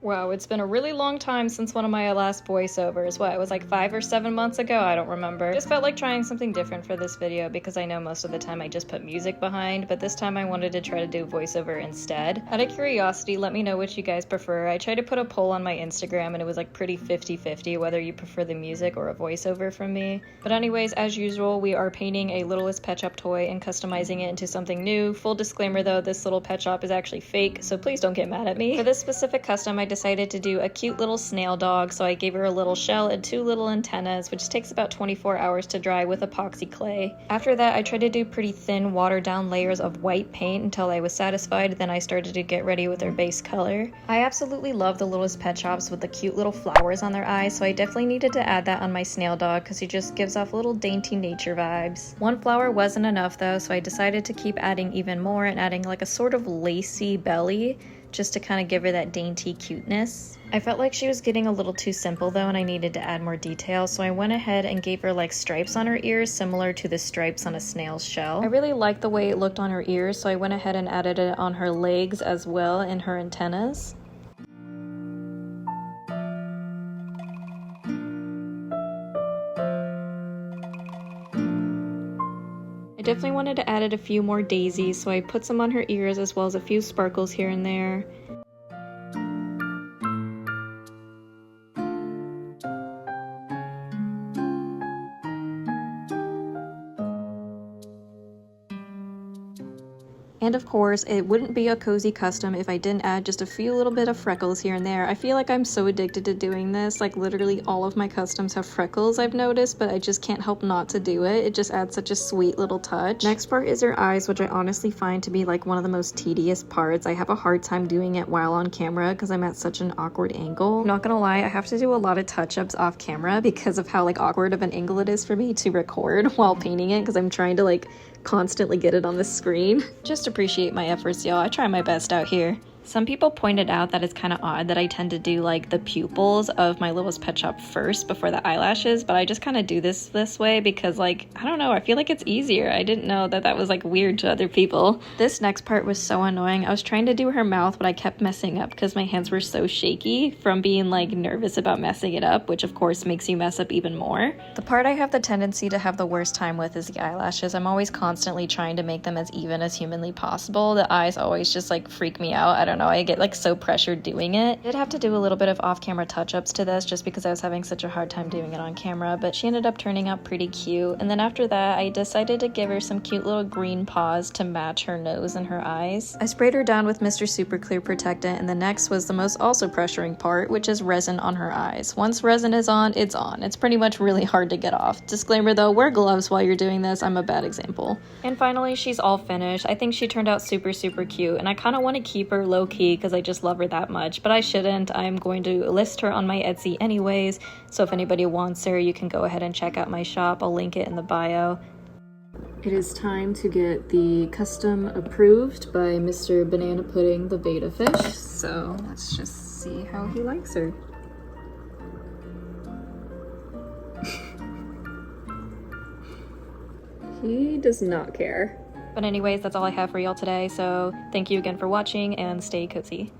Wow, it's been a really long time since one of my last voiceovers. What, it was like 5 or 7 months ago? I don't remember. Just felt like trying something different for this video because I know most of the time I just put music behind, but this time I wanted to try to do voiceover instead. Out of curiosity, let me know which you guys prefer. I tried to put a poll on my Instagram and it was like pretty 50-50 whether you prefer the music or a voiceover from me. But anyways, as usual, we are painting a Littlest Pet Shop toy and customizing it into something new. Full disclaimer though, this little pet shop is actually fake, so please don't get mad at me. For this specific custom, I decided to do a cute little snail dog, so I gave her a little shell and 2 little antennas, which takes about 24 hours to dry with epoxy clay. After that, I tried to do pretty thin, watered down layers of white paint until I was satisfied, then I started to get ready with her base color. I absolutely love the Littlest Pet Shops with the cute little flowers on their eyes, so I definitely needed to add that on my snail dog because he just gives off little dainty nature vibes. One flower wasn't enough though, so I decided to keep adding even more and adding like a sort of lacy belly, just to kind of give her that dainty cuteness. I felt like she was getting a little too simple though and I needed to add more detail, so I went ahead and gave her like stripes on her ears similar to the stripes on a snail's shell. I really liked the way it looked on her ears, so I went ahead and added it on her legs as well and her antennas. I definitely wanted to add a few more daisies, so I put some on her ears as well as a few sparkles here and there. And of course, it wouldn't be a cozy custom if I didn't add just a few little bit of freckles here and there. I feel like I'm so addicted to doing this, like literally all of my customs have freckles I've noticed, but I just can't help not to do it. It just adds such a sweet little touch. Next part is her eyes, which I honestly find to be like one of the most tedious parts. I have a hard time doing it while on camera because I'm at such an awkward angle. I'm not gonna lie, I have to do a lot of touch-ups off camera because of how like awkward of an angle it is for me to record while painting it because I'm trying to like constantly get it on the screen. Just appreciate my efforts, y'all. I try my best out here. Some people pointed out that it's kind of odd that I tend to do like the pupils of my Littlest Pet Shop first before the eyelashes, but I just kind of do this way because like, I don't know, I feel like it's easier. I didn't know that that was like weird to other people. This next part was so annoying. I was trying to do her mouth, but I kept messing up because my hands were so shaky from being like nervous about messing it up, which of course makes you mess up even more. The part I have the tendency to have the worst time with is the eyelashes. I'm always constantly trying to make them as even as humanly possible. The eyes always just like freak me out. I don't know, I get like so pressured doing it. I did have to do a little bit of off-camera touch-ups to this just because I was having such a hard time doing it on camera, but she ended up turning out pretty cute. And then after that, I decided to give her some cute little green paws to match her nose and her eyes. I sprayed her down with Mr. Super Clear Protectant, and the next was the most also pressuring part, which is resin on her eyes. Once resin is on, it's on. It's pretty much really hard to get off. Disclaimer though, wear gloves while you're doing this. I'm a bad example. And finally, she's all finished. I think she turned out super cute, and I kind of want to keep her low-key because I just love her that much, but I shouldn't. I'm going to list her on my Etsy anyways, so if anybody wants her, you can go ahead and check out my shop. I'll link it in the bio. It is time to get the custom approved by Mr. Banana Pudding, the beta fish, so let's just see how he likes her. He does not care. But anyways, that's all I have for y'all today, so thank you again for watching and stay cozy.